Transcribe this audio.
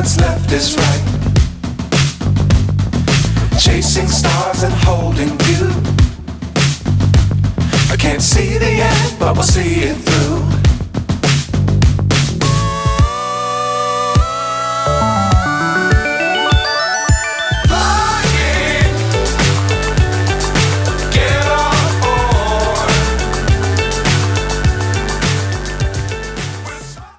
what's left is right. Chasing stars and holding you. I can't see the end, but we'll see it through.